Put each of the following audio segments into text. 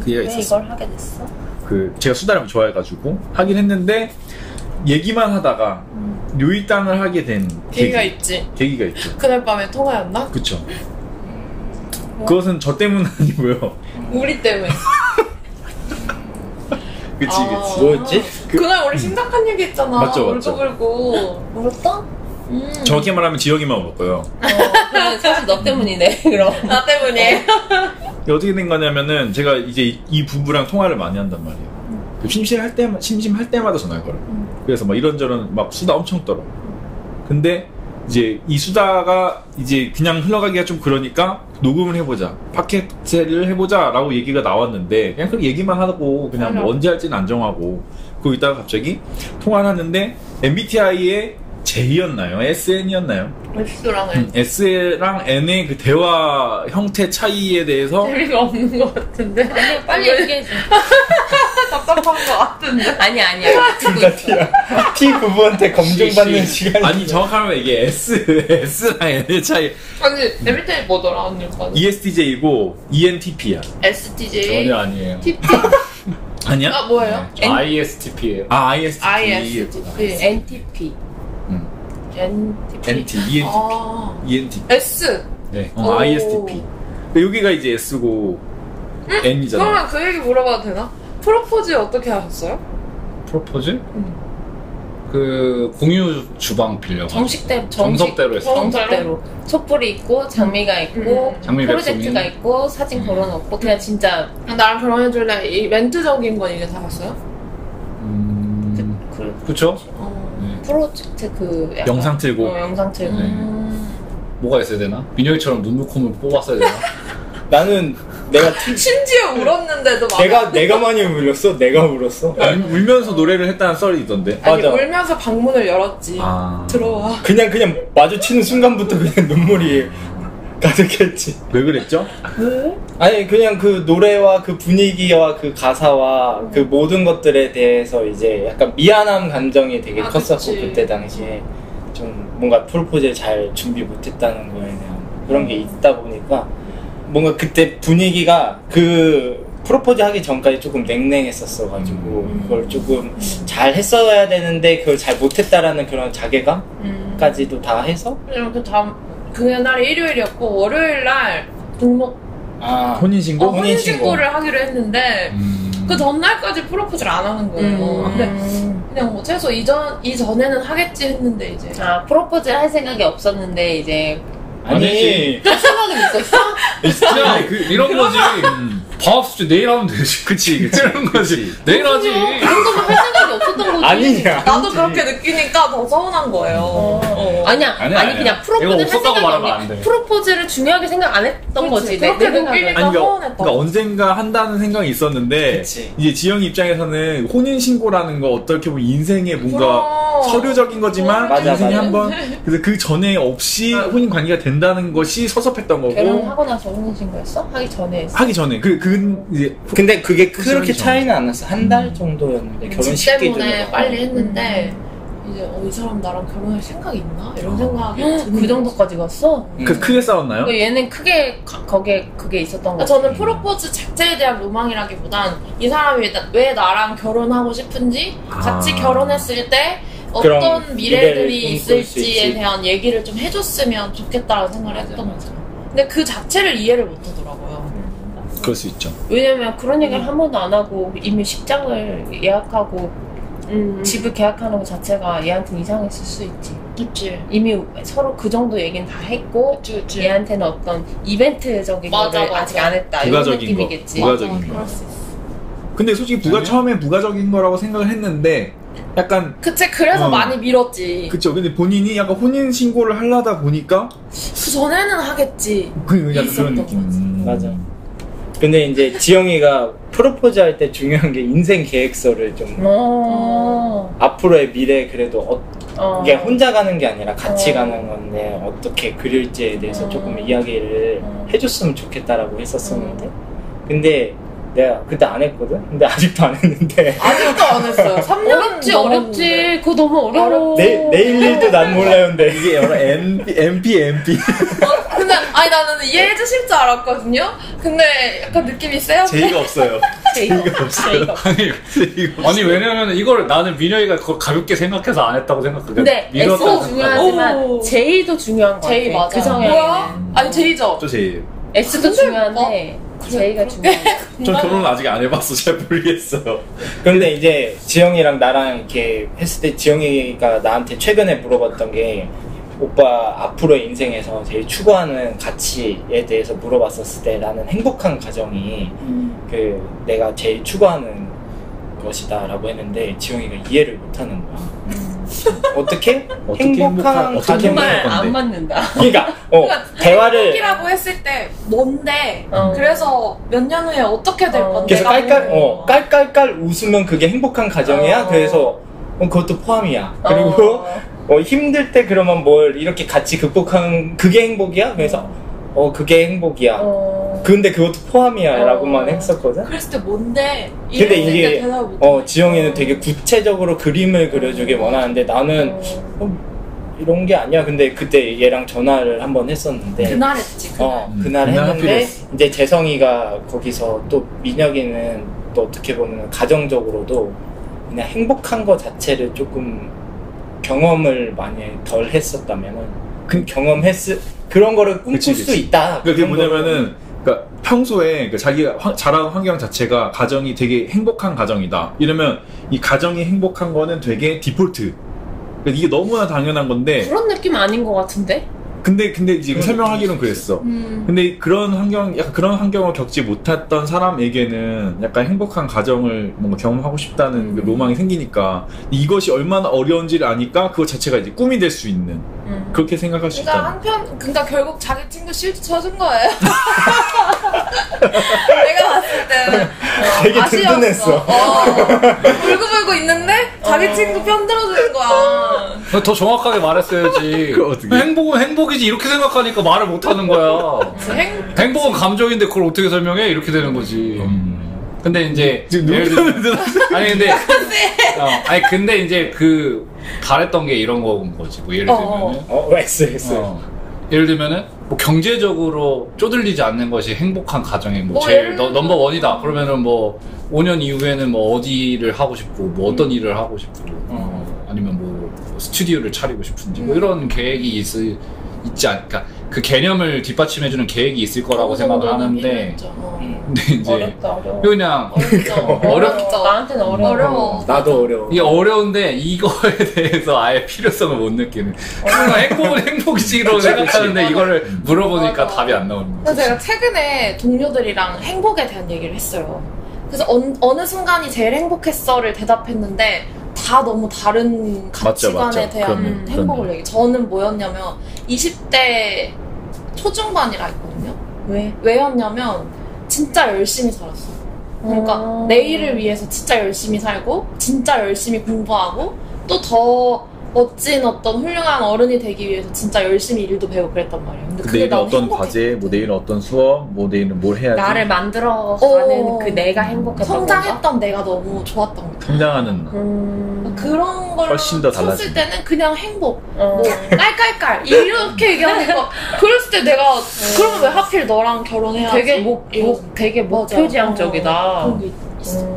얘가 왜 있었어요. 이걸 하게 됐어? 그 제가 수다를 좋아해가지고 하긴 했는데 얘기만 하다가 류일단을 하게 된 계기가 있지. 계기가 있죠. 그날 밤에 통화였나? 그쵸. 그것은 저 때문 아니고요. 우리 때문에. 그치. 뭐였지? 그날 우리 심각한 얘기 했잖아. 맞죠. 울고불고. 울었다? 정확히 말하면 지영이만 울었고요. 그래, 사실 너 때문이네. 그럼 나 때문에. 어떻게 된 거냐면은 제가 이제 이 부부랑 통화를 많이 한단 말이에요. 심심할 때마다 전화를 걸어요. 그래서 막 이런저런 막 수다 엄청 떨어. 근데 이제 이 수다가 이제 그냥 흘러가기가 좀 그러니까 녹음을 해보자, 팟캐스트를 해보자라고 얘기가 나왔는데 그냥 그 얘기만 하고 그냥 뭐 언제 할지는 안 정하고 그러고 있다가 갑자기 통화를 하는데 MBTI의 J였나요? SN이었나요? S랑 N의 그 대화 형태 차이에 대해서 재미가 없는 것 같은데. 아니 빨리 얘기해줘. 답답한 것 같은데. 아니야. 둘 다 T야. T 부부한테 검증받는 시간이. 아니 정확하면 이게 S랑 N의 차이. 아니 MBTI 뭐더라 언니 오빠는? ESTJ이고 ENTP야. STJ. 전혀 아니에요. TP. 아니야? 아 뭐예요? 저 ISTP예요. 아 ISTP. ISTP. NTP. NT, ENTP. 아. ENTP. S. 네. 오. ISTP. 여기가 이제 S고 N이잖아. 그러면 그 얘기 물어봐도 되나? 프로포즈 어떻게 하셨어요? 프로포즈? 그 공유 주방 빌려가지고 정석대로 했어. 정석대로 촛불이 있고 장미가 있고 장미 프로젝트가 백송이. 있고 사진 걸어놓고 그냥 진짜 나랑 결혼해줄래? 이 멘트적인 건 이게 다였어요? 그쵸? 프로젝트 그 약간 영상 틀고. 영상 틀고 뭐가 있어야 되나? 민혁이처럼 눈물 콧물 뽑았어야 되나? 나는 내가 심지어 울었는데도 막 내가 많이 울었어? 내가 울었어? 울면서 노래를 했다는 썰이 있던데. 아니 맞아. 울면서 방문을 열었지. 아. 들어와. 그냥 마주치는 순간부터 그냥 눈물이 가득했지. 왜 그랬죠? 왜? 아니 그냥 그 노래와 그 분위기와 그 가사와 그 모든 것들에 대해서 이제 약간 미안함 감정이 되게 컸었고 그치. 그때 당시에 좀 뭔가 프로포즈를 잘 준비 못했다는 거에 대한 그런 게 있다 보니까 뭔가 그때 분위기가 그 프로포즈 하기 전까지 조금 냉랭했었어가지고 그걸 조금 잘 했어야 되는데 그걸 잘 못했다라는 그런 자괴감까지도 다 해서 이렇게 그날이 일요일이었고 월요일날 등록 혼인신고? 혼인신고를 하기로 했는데 그 전날까지 프로포즈를 안 하는 거예요. 근데 그냥 뭐 최소 이전에는 하겠지 했는데 이제 프로포즈를 할 생각이 없었는데 이제 아니 할 생각은 있었어? 그냥 이런 거지. 방학숙제 내일 하면 되지. 그치. 이런 거지. 내일 하지. 그 정도면 할 생각이 없었던 거지. 아니냐 나도 그렇게 느끼니까 더 서운한 거예요. 아니야. 아니 그냥 프로포즈를 할 이거 없었다고 생각이 말하면 안 없네. 돼. 프로포즈를 중요하게 생각 안 했던 거지. 그렇게 내 생각은. 느끼니까 아니, 서운했다. 그러니까 언젠가 한다는 생각이 있었는데 그치. 이제 지영이 입장에서는 혼인신고라는 거 어떻게 보면 인생의 뭔가 서류적인 거지만 맞아, 인생에 맞아. 한번 그래서 그 전에 없이 혼인 관계가 된다는 것이 섭섭했던 거고 결혼하고 나서 혼인신고했어? 하기 전에 했어? 하기 전에 그 이제 근데 그게 그렇게 그렇죠. 차이는 안 났어. 한 달 정도였는데 결혼식 집 때문에 기준으로. 빨리 했는데 이제 이 사람 나랑 결혼할 생각이 있나? 이런 생각이 그 정도까지 갔어? 그 크게 싸웠나요? 얘는 크게 거기에 그게 있었던 거지. 저는 프로포즈 자체에 대한 로망이라기보단 이 사람이 왜 나랑 결혼하고 싶은지 같이 결혼했을 때 그런 어떤 미래를 미래들이 꿈꿀 수 있을지에 있지. 대한 얘기를 좀 해줬으면 좋겠다라는 생각을 했던 거죠. 근데 그 자체를 이해를 못하더라고요. 그럴 수 있죠. 왜냐면 그런 얘기를 한 번도 안 하고 이미 식장을 예약하고 집을 계약하는 것 자체가 얘한테는 이상했을 수 있지. 그치. 이미 서로 그 정도 얘기는 다 했고 그치. 얘한테는 어떤 이벤트적인 맞아, 거를 맞아. 아직 안 했다. 이런 부가적인 거. 느낌이겠지. 부가적인 거. 그럴 수 있어. 근데 솔직히 처음에 부가적인 거라고 생각을 했는데 약간 그치, 그래서 많이 밀었지. 그쵸. 근데 본인이 약간 혼인신고를 하려다 보니까 그 전에는 하겠지. 그 약간 있었던 그런 느낌. 맞아. 근데 이제 지영이가 프로포즈 할 때 중요한 게 인생 계획서를 좀 앞으로의 미래 그래도 이게 혼자 가는 게 아니라 같이 가는 건데 어떻게 그릴지에 대해서 조금 이야기를 해줬으면 좋겠다라고 했었었는데 근데 내가 그때 안 했거든? 근데 아직도 안 했는데 아직도 안 했어요. 3년 어렵지. 그거 너무 어려워. 내일 일도 난 몰라요. 근데 이게 여러 MP 근데 아니 나는 이해해 주실 줄 알았거든요. 근데 약간 느낌이 세요. 제의가 없어요. 제의가 없어. 아니 왜냐면 이걸 나는 민혁이가 그걸 가볍게 생각해서 안 했다고 생각해. 근데 S도 중요하지만 J도 중요한 거 같아. 제이 맞아. 그 성향에는. 뭐야? 아니 제이죠. 저 제일. S도 중요한데 J가 중요해. 전 결혼은 아직 안 해봤어. 잘 모르겠어요. 근데 이제 지영이랑 나랑 이렇게 했을 때 지영이가 나한테 최근에 물어봤던 게 오빠 앞으로의 인생에서 제일 추구하는 가치에 대해서 물어봤었을 때 나는 행복한 가정이 그 내가 제일 추구하는 것이다 라고 했는데 지영이가 이해를 못하는 거야. 어떻게? 행복한 가정이 정말 안 맞는다. 그러니까 대화를 행복이라고 했을 때 뭔데 그래서 몇 년 후에 어떻게 될 건데 그래서 깔깔깔 웃으면 그게 행복한 가정이야. 그래서 그것도 포함이야. 그리고 힘들 때 그러면 뭘 이렇게 같이 극복한 그게 행복이야? 그래서 그게 행복이야. 근데 그것도 포함이야 라고만 했었거든. 그랬을 때 뭔데? 근데 이게 지영이는 되게 구체적으로 그림을 그려주길 원하는데 나는 이런 게 아니야. 근데 그때 얘랑 전화를 한번 했었는데 그날 했지. 그날 했는데 이제 재성이가 거기서 또 민혁이는 또 어떻게 보면 가정적으로도 그냥 행복한 거 자체를 조금 경험을 많이 덜 했었다면은 그런 거를 꿈꿀 수 있다. 그게 뭐냐면은 그러니까 평소에 자기가 자라는 환경 자체가 가정이 되게 행복한 가정이다. 이러면 이 가정이 행복한 거는 되게 디폴트. 그러니까 이게 너무나 당연한 건데 그런 느낌 아닌 것 같은데? 근데 지금 설명하기로는 그랬어. 근데 그런 환경을 겪지 못했던 사람에게는 약간 행복한 가정을 뭔가 경험하고 싶다는 그 로망이 생기니까 이것이 얼마나 어려운지를 아니까 그거 자체가 이제 꿈이 될 수 있는 그렇게 생각할 수 있다. 그러니까 결국 자기 친구 실드 쳐준 거예요. 내가 봤을 때는 되게 든든했어. 울고불고 있는데 자기 친구 편 들어주는 거야. 더 정확하게 말했어야지. 행복은 행복이지 이렇게 생각하니까 말을 못하는 거야. 행복은 감정인데 그걸 어떻게 설명해? 이렇게 되는 거지. 근데 이제 근데 이제 바랬던 게 이런 거인 거지. 뭐 예를 들면은 예를 들면은 뭐 경제적으로 쪼들리지 않는 것이 행복한 가정의 제일 넘버 원이다. 그러면은 뭐 5년 이후에는 뭐 어디를 하고 싶고 뭐 어떤 일을 하고 싶고 아니면 뭐 스튜디오를 차리고 싶은지 뭐 이런 계획이 있지 않을까. 그 개념을 뒷받침해주는 계획이 있을 거라고 생각을 하는데 근데 이제 어려워. 그냥 어렵죠. 나한테는 어려워. 나도 어려워. 이게 어려운데 이거에 대해서 아예 필요성을 못 느끼는. 행복은 행복이지로 생각하는데 이거를 물어보니까 답이 안 나오는 거죠. 그래서 제가 최근에 동료들이랑 행복에 대한 얘기를 했어요. 그래서 어느 순간이 제일 행복했어를 대답했는데 다 너무 다른 가치관에 대한 행복을 얘기해. 저는 뭐였냐면 20대 초중반이라 했거든요. 왜였냐면 진짜 열심히 살았어. 그러니까 내일을 위해서 진짜 열심히 살고 진짜 열심히 공부하고 또 더 멋진 어떤 훌륭한 어른이 되기 위해서 진짜 열심히 일도 배우고 그랬단 말이에요. 근데 그게 내일은 어떤 과제, 뭐 내일은 어떤 수업, 뭐 내일은 뭘 해야지. 나를 만들어가는 그 내가 행복했던 성장했던 내가 너무 좋았던 거. 성장하는 그런 걸 훨씬 더 쳤을 때는 그냥 행복. 뭐 깔깔깔 이렇게 얘기하니까 그랬을 때 내가 그러면 왜 하필 너랑 결혼해야지? 되게 목표지향적이다. 그런 게 있어.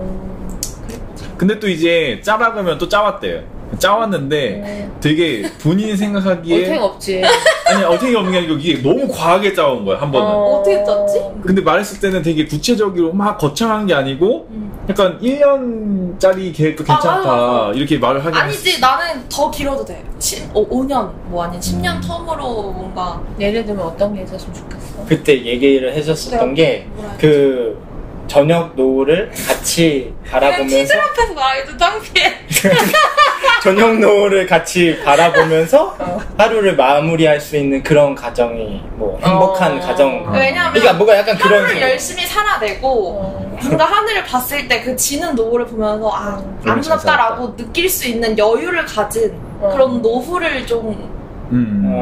근데 또 이제 짜박으면 또 짜왔대요. 짜왔는데 되게 본인이 생각하기에 어탱 없지. 아니 어탱이 없는 게 아니고 이게 너무 과하게 짜온 거야 한 번은. 어떻게 짰지? 근데 말했을 때는 되게 구체적으로 막 거창한 게 아니고 약간 1년짜리 계획도 괜찮다 이렇게 말을 하긴 아니지 했어. 나는 더 길어도 돼. 5년 뭐 아니면 10년 텀으로 뭔가 예를 들면 어떤 게 있었으면 좋겠어. 그때 얘기를 해줬었던 게 저녁 노을을 같이 바라보면서 티들 앞에서 말해도 창피해. 저녁 노을을 같이 바라보면서 하루를 마무리할 수 있는 그런 가정이 뭐 행복한 가정. 왜냐면 그러니까 뭐가 약간 그런 하루를 열심히 살아내고 뭔가 하늘을 봤을 때 그 지는 노을을 보면서 아름답다라고 느낄 수 있는 여유를 가진 그런 노후를 좀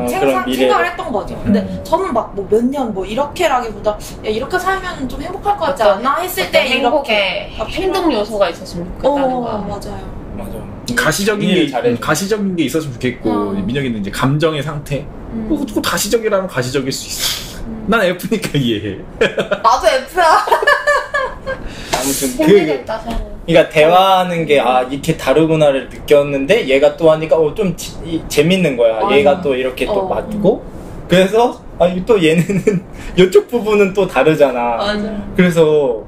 생각을 했던 거죠. 근데 저는 막 뭐 몇 년 뭐 이렇게라기보다 이렇게 살면 좀 행복할 것 같지 않나 했을 때 행복에 행동 요소가 있었으면 좋겠다는 거야. 맞아요. 가시적인 게 있었으면 좋겠고 민혁이는 이제 감정의 상태. 또 가시적이라면 가시적일 수 있어. 난 F니까 이해해. 나도 F야. 아무튼 그러니까 대화하는 게 이렇게 다르구나를 느꼈는데 얘가 또 하니까 좀 재밌는 거야. 맞아. 얘가 또 이렇게 또 맞고 그래서 또 얘네는 이쪽 부분은 또 다르잖아. 맞아. 그래서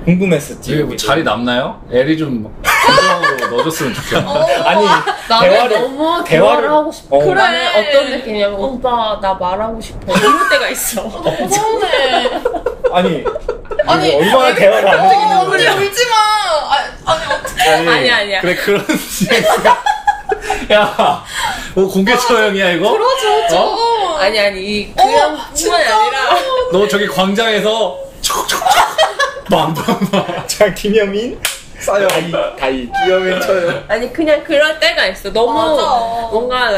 궁금했었지. 이게 뭐 자리 남나요? 엘이 좀 감정으로 넣어줬으면 좋겠어. 아니 대화를 너무 대화를 하고 싶어. 그래. 나는 어떤 느낌이냐면 오빠 나 말하고 싶어 이럴 때가 있어. 서운해. 아니 얼마나 대화를 안 되겠는 거야. 언니 울지 마. 아니 어떡해. 아니야. 그래 그런 CX가 야, 뭐 공개 처형이야 이거? 그러죠. 아니 그냥 뿐만 아니라 너 저기 광장에서 빵빵빵 자 김여민 싸요 다이 김여민 쳐요. 아니 그냥 그럴 때가 있어. 너무 뭔가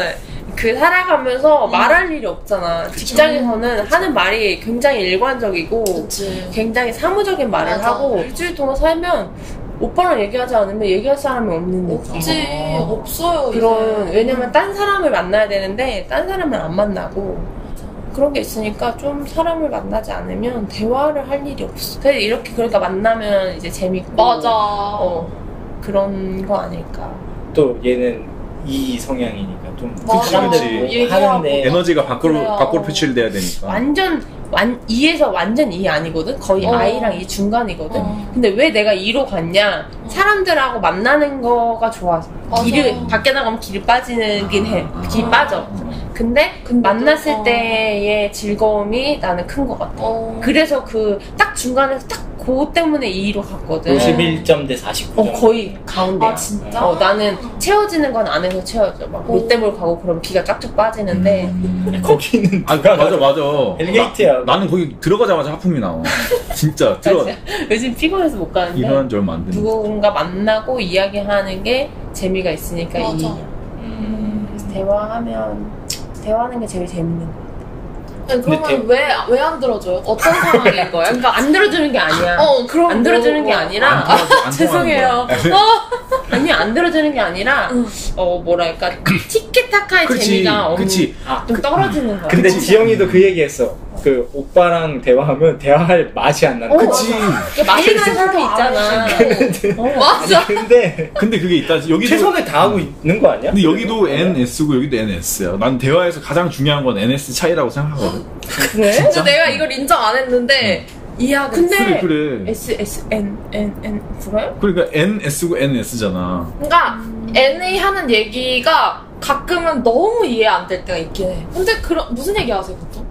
그 살아가면서 말할 일이 없잖아. 그쵸. 직장에서는 하는 말이 굉장히 일관적이고 그치. 굉장히 사무적인 말을 맞아. 하고 일주일 동안 살면 오빠랑 얘기하지 않으면 얘기할 사람이 없는 느낌. 없지. 없어요. 왜냐면 딴 사람을 만나야 되는데 딴 사람을 안 만나고 그런 게 있으니까 좀 사람을 만나지 않으면 대화를 할 일이 없어. 그래서 이렇게 그러니까 만나면 이제 재밌고 맞아. 그런 거 아닐까. 또 얘는 이 성향이니까 좀 사람들이 하는데 에너지가 밖으로 표출돼야 되니까. 완전 E에서 완전 E 아니거든? 거의 I랑 E 중간이거든? 근데 왜 내가 E로 갔냐? 사람들하고 만나는 거가 좋아서. 밖에 나가면 길 빠지긴 해. 길 빠져. 근데 만났을 때의 즐거움이 나는 큰 것 같아. 그래서 딱 중간에서 그거 때문에 E로 갔거든. 51점 대 49점. 거의 가운데야. 진짜? 나는 채워지는 건 안에서 채워져. 막 롯데몰 가고 그럼 기가 쫙쫙 빠지는데. 거기는 맞아. 엘리게이트야. 나는 거기 들어가자마자 하품이 나와. 진짜 요즘 피곤해서 못 가는데. 일어난 지 얼마 안 됐는데. 누군가 만나고 이야기하는 게 재미가 있으니까 그래서 대화하는 게 제일 재밌는 거. 그러면 왜 안 들어줘요? 어떤 상황인 거예요? 그러니까 안 들어주는 게 아니야. 그럼 안 들어주는 게 아니라 죄송해요. 아니 안 들어주는 게 아니라 뭐랄까 티키타카의 재미가 없는 좀 떨어지는 거야. 근데 지영이도 그 얘기했어. 그 오빠랑 대화하면 대화할 맛이 안 난다. 그치. 맛있는 사람이 있잖아. 맞아. 근데 그게 있다. 여기도 최선을 다하고 있는 거 아니야? 근데 여기도 NS고 여기도 NS야. 난 대화에서 가장 중요한 건 NS 차이라고 생각하거든. 그래? 진짜 내가 이걸 인정 안 했는데 이해하고. 근데 그래. N 그래? 그러니까 NS고 NS잖아. 그러니까 NA 하는 얘기가 가끔은 너무 이해 안 될 때가 있긴 해. 근데 무슨 얘기 하세요 보통?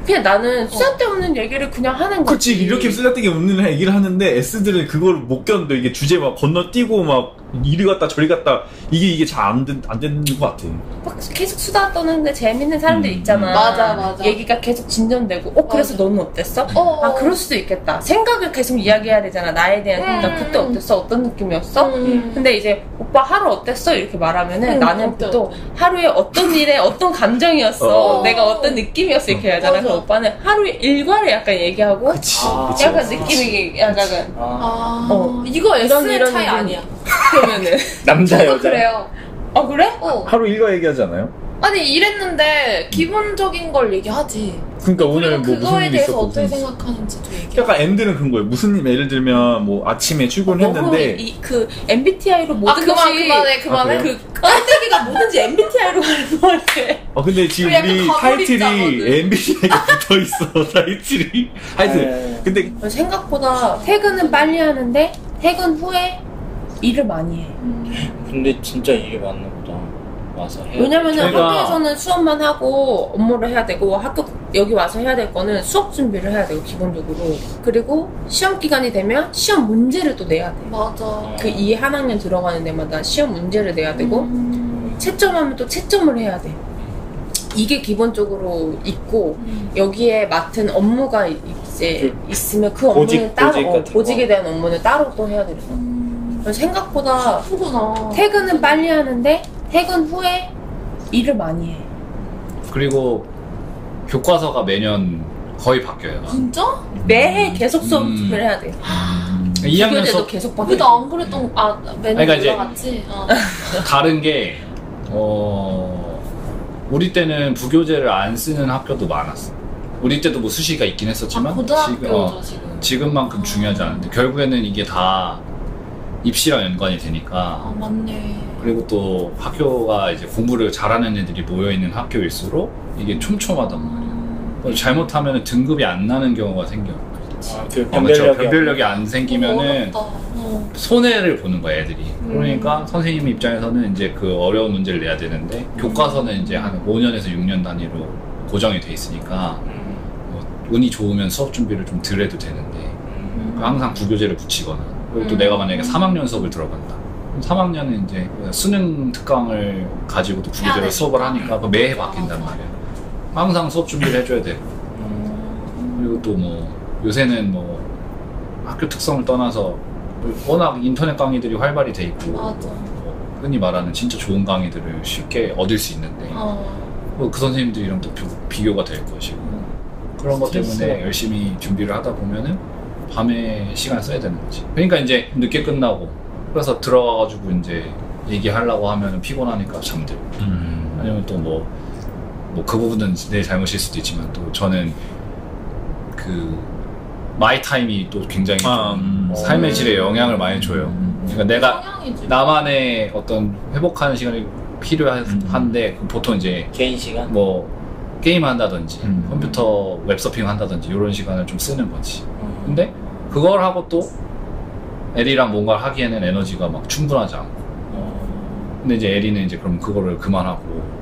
그냥 나는 쓸데없는 얘기를 그냥 하는 거지. 그치, 이렇게 쓸데없게 없는 얘기를 하는데 S들은 그걸 못 견뎌. 이게 주제 막 건너뛰고 막 이리 갔다 저리 갔다 이게 잘 안 되는 것 같아. 막 계속 수다 떠는데 재밌는 사람들 있잖아. 맞아. 얘기가 계속 진전되고 그래서 너는 어땠어? 그럴 수도 있겠다. 생각을 계속 이야기해야 되잖아. 나에 대한 생각. 그때 어땠어? 어떤 느낌이었어? 근데 이제 오빠 하루 어땠어? 이렇게 말하면은 나는 또 하루에 어떤 일에 어떤 감정이었어? 내가 어떤 느낌이었어? 이렇게 하잖아. 그럼 오빠는 하루의 일과를 약간 얘기하고 그치. 약간 느낌이 약간 이거 S 차이 아니야. 그러면은 남자 여자. 그래요. 그래? 하루 일과 얘기하지 않아요? 아니 이랬는데 기본적인 걸 얘기하지. 그러니까 오늘 뭐 무슨 일이 있었고 어떻게 생각하는지도 얘기해. 약간 N들은 그런 거예요. 무슨 일 예를 들면 뭐 아침에 출근했는데 그 MBTI로 모든 것이 그만해. 그 깐대기가 뭐든지 MBTI로 가는 거 같아. 근데 지금 우리 타이틀이 MBTI가 붙어 있어. 타이틀이. 하여튼 근데 생각보다 퇴근은 빨리 하는데 퇴근 후에 일을 많이 해. 근데 진짜 일이 많나 보다. 와서 해야 왜냐면은 학교에서는 수업만 하고 업무를 해야 되고 여기 와서 해야 될 거는 수업 준비를 해야 되고 기본적으로. 그리고 시험 기간이 되면 시험 문제를 또 내야 돼. 맞아. 그 2학년 들어가는 데마다 시험 문제를 내야 되고 채점하면 또 채점을 해야 돼. 이게 기본적으로 있고 여기에 맡은 업무가 이제 있으면 그 업무는 따로 보직에 대한 업무는 따로 또 해야 되는 거야. 생각보다 퇴근은 빨리 하는데 퇴근 후에 일을 많이 해. 그리고 교과서가 매년 거의 바뀌어요. 진짜? 매해 계속 수업을 해야 돼. 2학년 수업 계속 바뀌어. 근데 안 그랬던 매년 그러니까 올라갔지. 다른 게 우리 때는 부교재를 안 쓰는 학교도 많았어. 우리 때도 뭐 수시가 있긴 했었지만 고등학교죠 지금. 지금만큼 중요하지 않은데 결국에는 이게 다 입시랑 연관이 되니까. 맞네. 그리고 또 학교가 이제 공부를 잘하는 애들이 모여있는 학교일수록 이게 촘촘하단 말이에요. 잘못하면 등급이 안 나는 경우가 생겨요. 변별력이 안 생기면은 손해를 보는 거야 애들이. 그러니까 선생님 입장에서는 이제 그 어려운 문제를 내야 되는데 교과서는 이제 한 5년에서 6년 단위로 고정이 돼 있으니까 운이 좋으면 수업 준비를 좀 덜 해도 되는데 항상 부교재를 붙이거나 그리고 또 내가 만약에 3학년 수업을 들어간다. 3학년은 이제 수능 특강을 가지고도 부교재를 수업을 하니까 매해 바뀐단 말이야. 항상 수업 준비를 해줘야 되고 그리고 또 뭐 요새는 뭐 학교 특성을 떠나서 워낙 인터넷 강의들이 활발히 돼 있고 뭐 흔히 말하는 진짜 좋은 강의들을 쉽게 얻을 수 있는데 뭐 그 선생님들이랑 또 비교가 될 것이고 그런 것 때문에 열심히 준비를 하다 보면은 밤에 시간 써야 되는 거지. 그러니까 이제 늦게 끝나고 그래서 들어가가지고 이제 얘기하려고 하면은 피곤하니까 잠들고 아니면 또 뭐 그 부분은 내 잘못일 수도 있지만 또 저는 그 마이 타임이 또 굉장히 삶의 질에 영향을 많이 줘요. 그러니까 내가 나만의 어떤 회복하는 시간이 필요한데 보통 이제 개인 시간? 뭐 게임 한다든지 컴퓨터 웹서핑 한다든지 이런 시간을 좀 쓰는 거지. 근데 그걸 하고 또 에리랑 뭔가를 하기에는 에너지가 막 충분하지 않고 근데 이제 에리는 이제 그럼 그거를 그만하고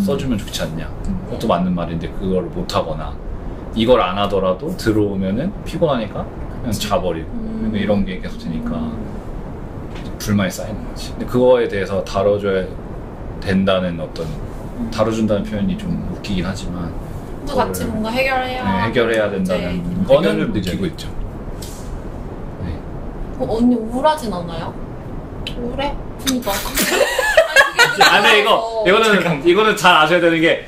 써주면 좋지 않냐. 그것도 맞는 말인데 그걸 못하거나 이걸 안 하더라도 들어오면은 피곤하니까 그냥 자버리고 그러니까 이런 게 계속 되니까 불만이 쌓이는 거지. 근데 그거에 대해서 다뤄줘야 된다는 어떤 다뤄준다는 표현이 좀 웃기긴 하지만 또 같이 뭔가 해결해야 된다는 거는 느끼고 있죠. 네. 언니 우울하진 않아요? 우울해? 그니까. 아니 이거는 잘 아셔야 되는 게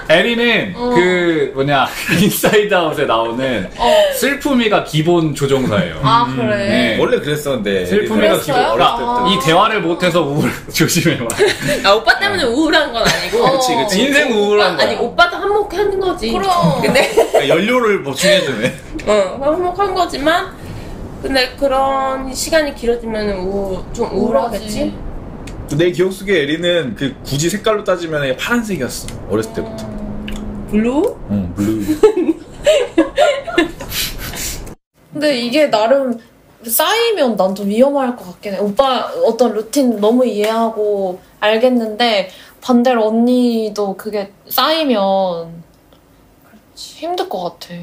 에리는 그 뭐냐 인사이드 아웃에 나오는 슬픔이가 기본 조종사예요. 아 그래. 네. 원래 그랬었는데 슬픔이가 기본. 어렸을 이 대화를 못해서 우울 조심해봐. 아 오빠 때문에 우울한 건 아니고. 그치. 인생 우울한 거야. 아니 오빠도 한몫하는 거지. 그럼. 근데 연료를 보충해주네. 한몫한 거지만 근데 그런 시간이 길어지면 좀 우울하겠지. 내 기억 속에 에리는 그 굳이 색깔로 따지면 파란색이었어. 어렸을 때부터. 블루? 응, 블루. 근데 이게 나름 쌓이면 난 좀 위험할 것 같긴 해. 오빠 어떤 루틴 너무 이해하고 알겠는데 반대로 언니도 그게 쌓이면 힘들 것 같아.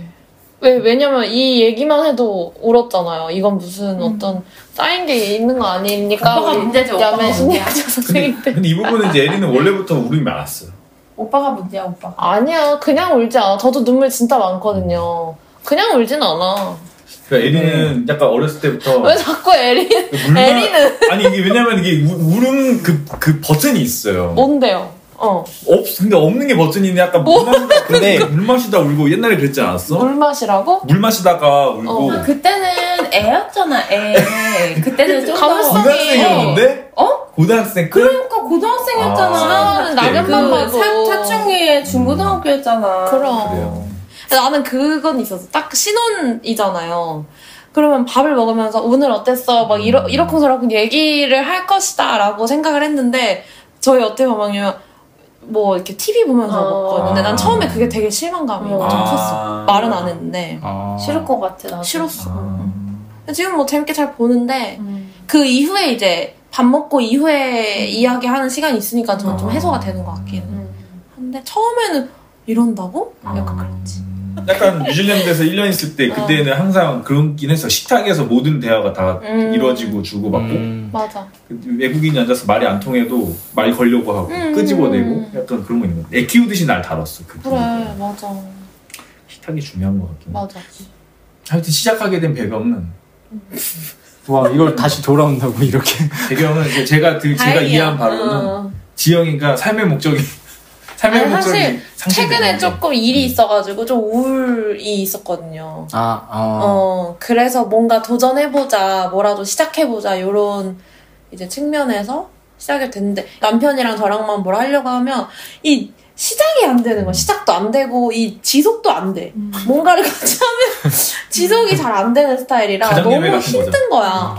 왜냐면 이 얘기만 해도 울었잖아요. 이건 무슨 어떤 쌓인 게 있는 거 아닙니까? 오빠가 문제죠. 야매 심리학자 선생님들. 근데 이 부분은 이제 에리는 원래부터 울음이 많았어. 오빠가 문제야 오빠. 아니야. 그냥 울지 않아. 저도 눈물 진짜 많거든요. 그냥 울진 않아. 그러니까 에리는 약간 어렸을 때부터 왜 자꾸 에리는 아니 이게 왜냐면 이게 울음 그 버튼이 있어요. 뭔데요? 근데 없는 게 버튼이 있는 약간 물 마시다 근데 물 마시다 울고 옛날에 그랬지 않았어? 물 마시라고? 물 마시다가 울고 그때는 애였잖아 애. 그때는 좀 고등학생이었는데? 고등학생 끝? 그러니까 고등학생이었잖아. 지나가는 낙엽만 봐도 사춘기에 중고등학교였잖아. 그럼. 그래요. 나는 그건 있었어. 딱 신혼이잖아요. 그러면 밥을 먹으면서 오늘 어땠어? 막 이러쿵저러쿵 얘기를 할 것이다 라고 생각을 했는데 저희 어떻게 보면 뭐 이렇게 TV 보면서 먹거든요. 근데 난 처음에 그게 되게 실망감이 엄청 컸어. 말은 안 했는데 싫을 것 같아. 나도. 싫었어. 지금 뭐 재밌게 잘 보는데 그 이후에 이제 밥 먹고 이후에 이야기하는 시간이 있으니까 저는 좀 해소가 되는 것 같긴 한데 처음에는 이런다고? 약간 그랬지. 약간 뉴질랜드에서 1년 있을 때 그때는 항상 그런긴 했어. 식탁에서 모든 대화가 다 이루어지고 주고받고 맞아. 외국인이 앉아서 말이 안 통해도 말 걸려고 하고 끄집어내고 약간 그런 거 있는 거. 애 키우듯이 날 다뤘어. 그래 맞아. 식탁이 중요한 것 같긴 해. 맞아. 하여튼 시작하게 된 배경은 와 이걸 다시 돌아온다고 이렇게 배경은 이제 제가 이해한 바로는 지영이가 삶의 목적이 사실 최근에 조금 일이 있어가지고 좀 우울이 있었거든요. 그래서 뭔가 도전해보자, 뭐라도 시작해보자 요런 이제 측면에서 시작이 됐는데 남편이랑 저랑만 뭘 하려고 하면 이 시작이 안 되는 거야. 시작도 안 되고 이 지속도 안 돼. 뭔가를 같이 하면 지속이 잘 안 되는 스타일이라 너무 힘든 거야.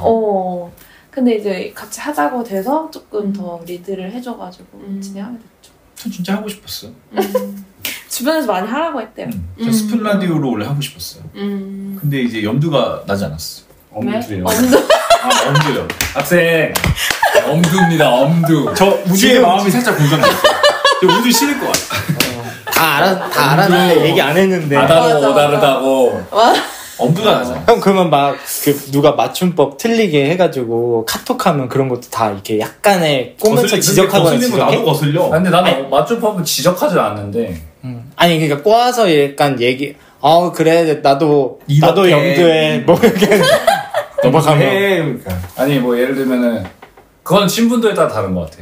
근데 이제 같이 하자고 돼서 조금 더 리드를 해줘가지고 진행하게 됐죠. 전 진짜 하고 싶었어요. 주변에서 많이 하라고 했대요. 저 스푼 라디오로 원래 하고 싶었어요. 근데 이제 염두가 나지 않았어. 엄두요. 엄두요. 학생 엄두입니다. 엄두. 저 우주의 마음이 살짝 공감됐어요. 저 우주 싫을 것 같아. 다 알았는데 얘기 안 했는데. 다르고 다르다고. 엄두가 나잖아. 형 그러면 막 누가 맞춤법 틀리게 해가지고 카톡하면 그런 것도 다 이렇게 약간의 꼬면서 지적하거나 지적해? 나도 거슬려. 근데 나는 맞춤법은 지적하지 않는데. 아니 그러니까 꼬아서 약간 얘기. 그래 나도 염두에 뭐 이렇게 넘어가면. 아니 뭐 예를 들면은 그건 친분도에 따라 다른 것 같아.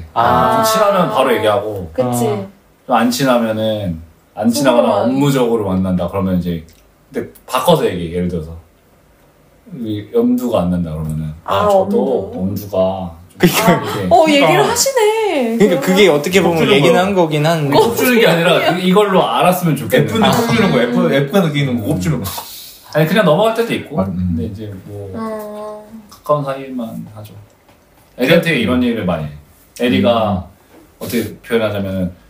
좀 친하면 바로 얘기하고. 그치. 좀 안 친하면은 안 친하거나 업무적으로 만난다 그러면 이제. 근데 바꿔서 얘기해. 예를 들어서 염두가 안 난다 그러면은 저도 엄두가 얘기를 하시네. 그러니까 그게 어떻게 보면 얘기는 한 거긴 한데 꼽 주는 게 아니라 이걸로 알았으면 좋겠네. F는 꼽 주는 거, F가 느끼는 거 꼽 주는 거. 아니 그냥 넘어갈 때도 있고. 근데 이제 뭐 가까운 사이만 하죠. 에리한테 이런 얘기를 많이 해. 에리가 어떻게 표현하자면은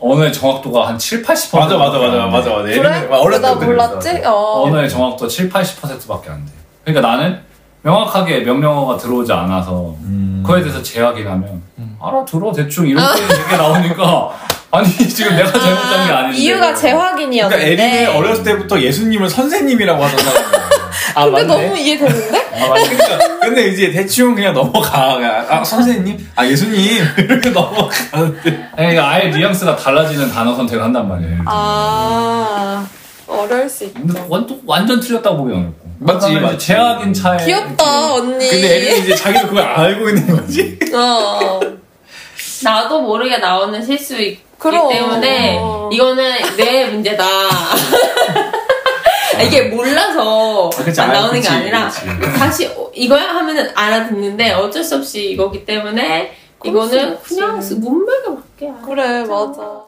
언어의 정확도가 한 7, 80%. 맞아. 그래? 나 몰랐지? 언어의 정확도 7, 80%밖에 안 돼. 그러니까 나는 명확하게 명령어가 들어오지 않아서 그거에 대해서 재확인하면 알아들어 대충 이렇게 얘기 나오니까 아니 지금 내가 잘못한 게 아닌데. 이유가 재확인이었는데. 그러니까 에리는 어렸을 때부터 예수님을 선생님이라고 하던 사람이야. 근데 너무 이해되는데? 그러니까 근데 이제 대충 그냥 넘어가. 선생님? 예수님 이렇게 넘어가는데. 그러니까 아예 뉘앙스가 달라지는 단어 선택을 한단 말이에요. 어려울 수 있다. 근데 완전 틀렸다고 보기 어렵고. 맞지. 재확인 차에. 귀엽다 언니. 근데 에리는 이제 자기도 그걸 알고 있는 거지. 나도 모르게 나오는 실수이기 때문에 이거는 내 문제다. 이게 몰라서 안 나오는 게 아니라 다시 이거야 하면은 알아듣는데 어쩔 수 없이 이거기 때문에 이거는 그냥 문맥에 맞게. 그래 맞아.